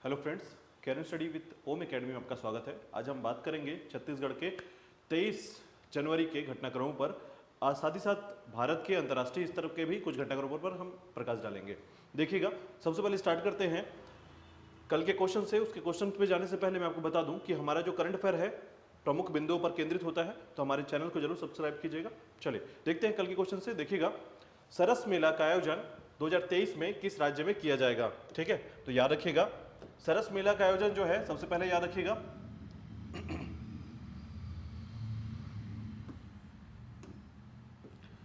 Hello friends, career study with Om Academy में आपका स्वागत है। आज हम बात करेंगे छत्तीसगढ़ के 23 जनवरी के घटनाक्रमों पर। साथ ही साथ भारत के अंतर्राष्ट्रीय स्तर के भी कुछ घटनाक्रमों पर हम प्रकाश डालेंगे। देखिएगा, सबसे पहले स्टार्ट करते हैं कल के क्वेश्चन से। उसके क्वेश्चन पे जाने से पहले मैं आपको बता दूं कि हमारा जो करंट अफेयर है प्रमुख बिंदुओं पर केंद्रित होता है, तो हमारे चैनल को जरूर सब्सक्राइब कीजिएगा। चलिए देखते हैं कल के क्वेश्चन से। देखिएगा, सरस मेला का आयोजन 2023 में किस राज्य में किया जाएगा? ठीक है, तो याद रखिएगा सरस मेला का आयोजन जो है, सबसे पहले याद रखिएगा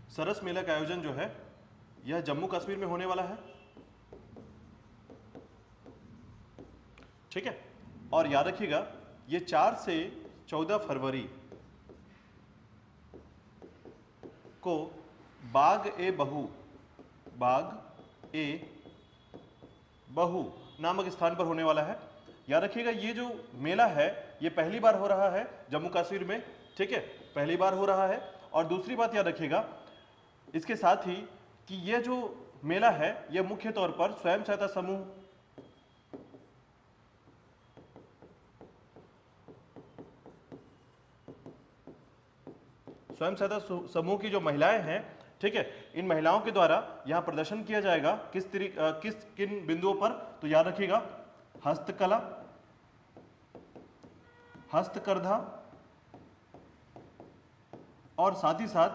सरस मेला का आयोजन जो है यह जम्मू कश्मीर में होने वाला है। ठीक है, और याद रखिएगा ये 4 से 14 फरवरी को बाग ए बहु नामक स्थान पर होने वाला है। याद रखिएगा ये जो मेला है ये पहली बार हो रहा है जम्मू कश्मीर में। ठीक है, पहली बार हो रहा है। और दूसरी बात याद रखिएगा इसके साथ ही कि ये जो मेला है ये मुख्य तौर पर स्वयं सहायता समूह की जो महिलाएं हैं, ठीक है, इन महिलाओं के द्वारा यहां प्रदर्शन किया जाएगा। किन बिंदुओं पर? तो याद रखिएगा हस्तकला, हस्तकरघा और साथ ही साथ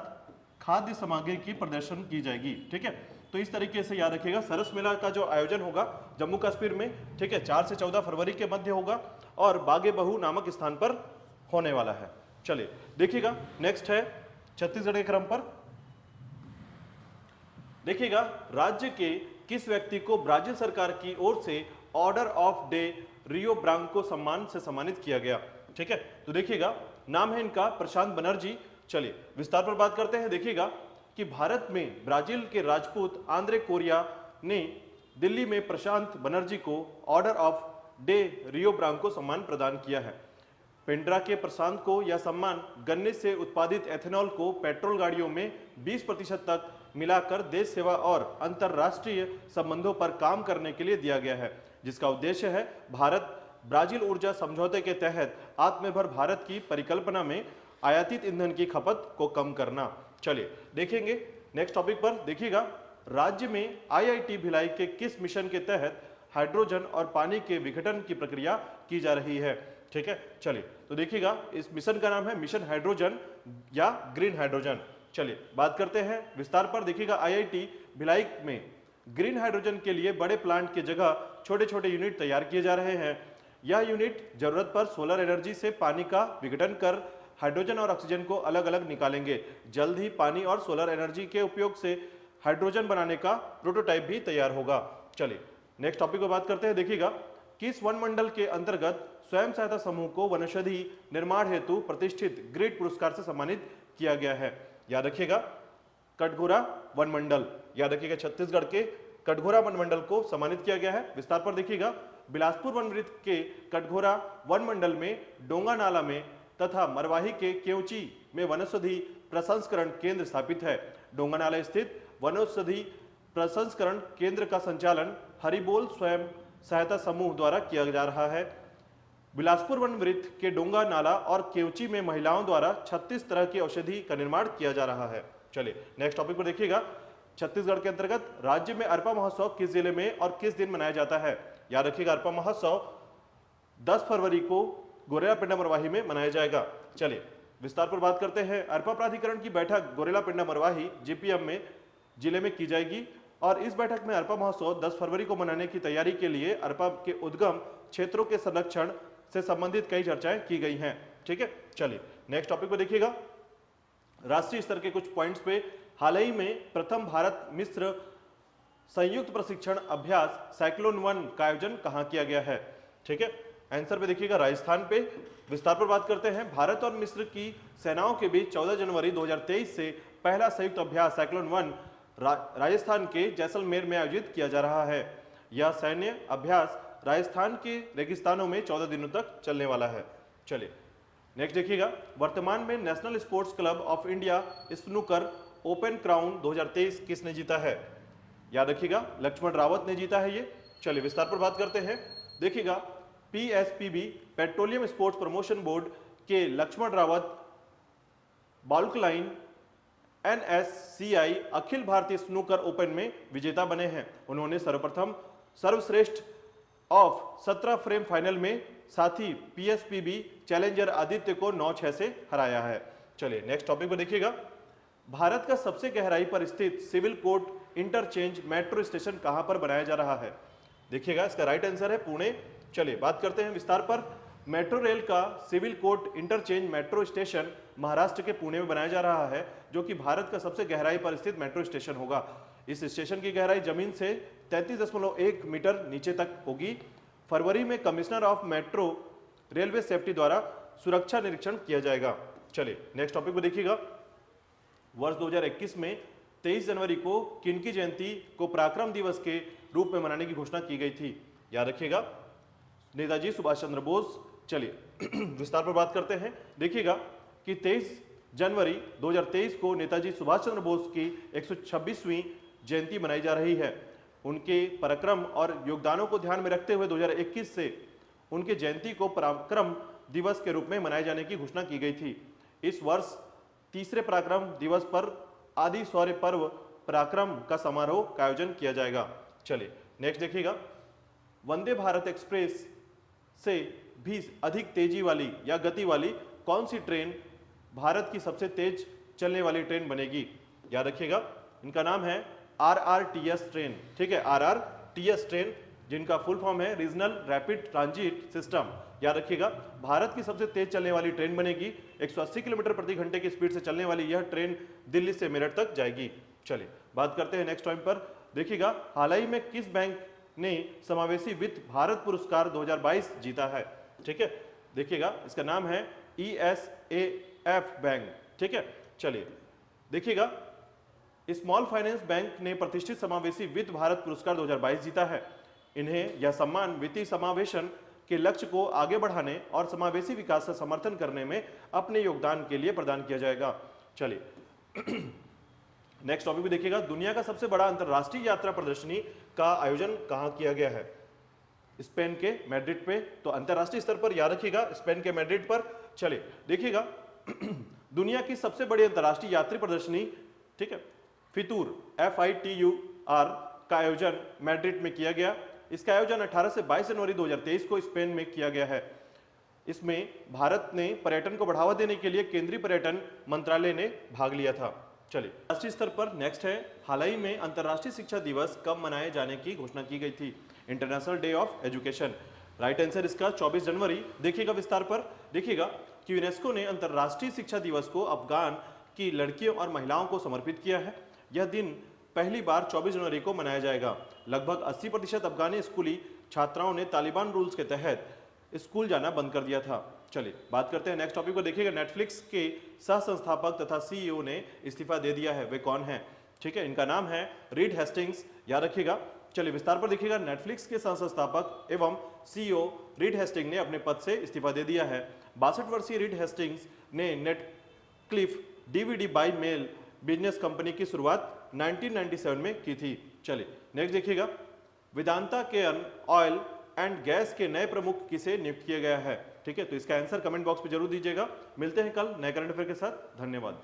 खाद्य सामग्री की प्रदर्शन की जाएगी। ठीक है, तो इस तरीके से याद रखिएगा सरस मेला का जो आयोजन होगा जम्मू कश्मीर में, ठीक है, 4 से 14 फरवरी के मध्य होगा और बागे बहु नामक स्थान पर होने वाला है। चलिए देखिएगा, नेक्स्ट है छत्तीसगढ़ के क्रम पर। देखिएगा, राज्य के किस व्यक्ति को ब्राजील सरकार की ओर से order of day Rio Bronco सम्मान से सम्मानित किया गया? ठीक है, तो देखिएगा नाम है इनका प्रशांत बनर्जी। चलिए विस्तार पर बात करते हैं। देखिएगा कि भारत में ब्राजील के राजपूत आंद्रे कोरिया ने दिल्ली में प्रशांत बनर्जी को order of day Rio Bronco सम्मान प्रदान किया है। पेंड्रा के प्रशांत को यह सम्मान गन्ने से उत्पादित एथेनॉल को पेट्रोल गाड़ियों में 20% तक मिलाकर देश सेवा और अंतर्राष्ट्रीय संबंधों पर काम करने के लिए दिया गया है, जिसका उद्देश्य है भारत ब्राजील ऊर्जा समझौते के तहत आत्मनिर्भर भारत की परिकल्पना में आयातित ईंधन की खपत को कम करना। चलिए देखेंगे नेक्स्ट टॉपिक पर। देखिएगा, राज्य में आईआईटी भिलाई के किस मिशन के तहत हाइड्रोजन और पानी के विघटन की प्रक्रिया की जा रही है? ठीक है, चलिए तो देखिएगा इस मिशन का नाम है मिशन हाइड्रोजन या ग्रीन हाइड्रोजन। चलिए बात करते हैं विस्तार पर। देखिएगा, आईआईटी भिलाई में ग्रीन हाइड्रोजन के लिए बड़े प्लांट की जगह छोटे छोटे यूनिट तैयार किए जा रहे हैं। यह यूनिट जरूरत पर सोलर एनर्जी से पानी का विघटन कर हाइड्रोजन और ऑक्सीजन को अलग अलग निकालेंगे। जल्द ही पानी और सोलर एनर्जी के उपयोग से हाइड्रोजन बनाने का प्रोटोटाइप भी तैयार होगा। चलिए नेक्स्ट टॉपिक पर बात करते हैं। देखिएगा, किस वन मंडल के अंतर्गत स्वयं सहायता समूह को वनौषधि निर्माण हेतु प्रतिष्ठित ग्रेड पुरस्कार से सम्मानित किया गया है? याद रखिएगा कटघोरा वन मंडल। याद रखिएगा छत्तीसगढ़ के कटघोरा वन मंडल को सम्मानित किया गया है। विस्तार पर देखिएगा, बिलासपुर वन वृत्त के कटघोरा वन मंडल में डोंगा नाला में तथा मरवाही के केवची में वनौषधि प्रसंस्करण केंद्र स्थापित है। डोंगा नाला स्थित वनौषधि प्रसंस्करण केंद्र का संचालन हरिबोल स्वयं सहायता समूह द्वारा किया जा रहा है। बिलासपुर वन वृत्त के डोंगा नाला और केवची में महिलाओं द्वारा 36 तरह की औषधि का निर्माण किया जा रहा है। चलिए नेक्स्ट टॉपिक पर देखिएगा, छत्तीसगढ़ के अंतर्गत राज्य में अरपा महोत्सव किस जिले में और किस दिन मनाया जाता है? याद रखिएगा अरपा महोत्सव 10 फरवरी को गोरेला पिंडा मरवाही में मनाया जाएगा। चलिए विस्तार पर बात करते हैं। अरपा प्राधिकरण की बैठक गोरेला पिंडा मरवाही जीपीएम में जिले में की जाएगी और इस बैठक में अरपा महोत्सव 10 फरवरी को मनाने की तैयारी के लिए अरपा के उद्गम क्षेत्रों के संरक्षण से संबंधित कई चर्चाएं की गई हैं। ठीक है, चलिए नेक्स्ट टॉपिक पर देखिएगा, राष्ट्रीय स्तर के कुछ पॉइंट्स पे। हाल ही में प्रथम भारत मिस्र संयुक्त प्रशिक्षण अभ्यास साइक्लोन 1 का आयोजन कहां किया गया है? ठीक है, आंसर पे देखिएगा राजस्थान पे। विस्तार पर बात करते हैं। भारत और मिस्र की सेनाओं के बीच 14 जनवरी 2023 से पहला संयुक्त अभ्यास साइक्लोन 1 राजस्थान के जैसलमेर में आयोजित किया जा रहा है। यह सैन्य अभ्यास राजस्थान के रेगिस्तानों में 14 दिनों तक चलने वाला है। चलिए नेक्स्ट देखिएगा, वर्तमान में national sports club of India snooker open crown 2023 किसने जीता है? याद रखिएगा लक्ष्मण रावत ने जीता है ये। चलिए विस्तार पर बात करते हैं। देखिएगा PSPB Petroleum Sports Promotion Board के Laxman Rawat baulk line NSCI अखिल भारतीय स्नूकर ओपन में विजेता बने हैं। उन्होंने सर्वप्रथम सर्वश्रेष्ठ ऑफ 17 फ्रेम फाइनल में साथी पीएसपीबी चैलेंजर आदित्य को 9-6 से हराया है। चलिए नेक्स्ट टॉपिक को देखिएगा। भारत का सबसे गहराई पर स्थित civil court interchange metro station कहां पर बनाया जा रहा है? देखिएगा इसका राइट आंसर है पुणे। चलिए बात करते हैं विस्तार पर। मेट्रो रेल का civil court interchange metro station Maharashtra के पुणे में बनाया जा रहा है, जो कि भारत का सबसे गहराई पर स्थित मेट्रो स्टेशन होगा। इस स्टेशन की गहराई जमीन से 33.1 मीटर नीचे तक होगी। फरवरी में commissioner of metro railway safety द्वारा सुरक्षा निरीक्षण किया जाएगा। चलिए नेक्स्ट टॉपिक को देखिएगा। वर्ष 2021 में 23 जनवरी को किनकी जयंती को पराक्रम दिवस के रूप में मनाने की घोषणा की गई थी? याद रखिएगा नेताजी सुभाष चंद्र बोस। चलिए विस्तार पर बात करते हैं। देखिएगा कि 23 जनवरी 2023 को नेताजी सुभाष चंद्र बोस की 126वीं जयंती मनाई जा रही है। उनके पराक्रम और योगदानों को ध्यान में रखते हुए 2021 से उनके जयंती को पराक्रम दिवस के रूप में मनाए जाने की घोषणा की गई थी। इस वर्ष तीसरे पराक्रम दिवस पर आदि शौर्य पर्व पराक्रम का समारोह का आयोजन किया जाएगा। चलिए नेक्स्ट देखिएगा। वंदे भारत एक्सप्रेस से भी अधिक तेजी वाली या गति वाली कौन सी ट्रेन भारत की सबसे तेज चलने वाली ट्रेन बनेगी? याद रखिएगा इनका नाम है RRTS ट्रेन। ठीक है, RRTS ट्रेन, जिनका फुल फॉर्म है रीजनल रैपिड ट्रांजिट सिस्टम। याद रखिएगा भारत की सबसे तेज चलने वाली ट्रेन बनेगी। 180 किलोमीटर प्रति घंटे की स्पीड से चलने वाली यह ट्रेन दिल्ली से मेरठ तक जाएगी। चलिए बात करते हैं नेक्स्ट टाइम पर। देखिएगा हाल ही में किस बैंक ने समावेशी वित्त भारत पुरस्कार 2022 जीता है? ठीक है, देखिएगा इसका नाम है ESAF बैंक। ठीक है, चलिए देखिएगा स्मॉल फाइनेंस बैंक ने प्रतिष्ठित समावेशी वित्त भारत पुरस्कार 2022 जीता है। इन्हें यह सम्मान वित्तीय समावेशन के लक्ष्य को आगे बढ़ाने और समावेशी विकास का समर्थन करने में अपने योगदान के लिए प्रदान किया जाएगा। चलिए नेक्स्ट टॉपिक भी देखिएगा। दुनिया का सबसे बड़ा अंतरराष्ट्रीय यात्रा प्रदर्शनी का आयोजन कहां किया गया है? स्पेन के मैड्रिड पे। तो अंतरराष्ट्रीय स्तर पर याद रखिएगा स्पेन के मैड्रिड पर। चलिए देखिएगा दुनिया की सबसे बड़ी अंतरराष्ट्रीय यात्री प्रदर्शनी, ठीक है, फितूर FITUR का आयोजन मैड्रिड में किया गया। इसका आयोजन 18 से 22 जनवरी 2023 को स्पेन में किया गया है। इसमें भारत ने पर्यटन को बढ़ावा देने के लिए केंद्रीय पर्यटन मंत्रालय ने भाग लिया था। चलिए राष्ट्रीय स्तर पर नेक्स्ट है, हाल ही में अंतर्राष्ट्रीय शिक्षा दिवस कब मनाए जाने की घोषणा की गई थी? International day of education. Right answer इसका 24 जनवरी। देखिएगा विस्तार पर। देखिएगा कि यूनेस्को ने अंतर्राष्ट्रीय शिक्षा दिवस को अफगान की लड़कियों और महिलाओं को समर्पित किया है। यह दिन पहली बार 24 जनवरी को मनाया जाएगा। लगभग 80% अफगानी स्कूली छात्राओं ने तालिबान रूल्स के तहत स्कूल जाना बंद कर दिया था। चलिए बात करते हैं नेक्स्ट टॉपिक को। देखिएगा नेटफ्लिक्स के सह संस्थापक तथा CEO ने इस्तीफा दे दिया है। वे कौन है? ठीक है, इनका नाम है रीड हेस्टिंग्स। याद रखिएगा। चलिए विस्तार पर देखिएगा। नेटफ्लिक्स के सह संस्थापक एवं CEO रीड हेस्टिंग्स ने अपने पद से इस्तीफा दे दिया है। 62 वर्षीय रीड हेस्टिंग्स ने Netflix DVD by mail business company की शुरुआत 1997 में की थी। चलिए नेक्स्ट देखिएगा। Vedanta Cairn oil and gas के नए प्रमुख किसे नियुक्त किया गया है? ठीक है, तो इसका आंसर कमेंट बॉक्स में जरूर दीजिएगा। मिलते हैं कल नए करंट अफेयर के साथ। धन्यवाद।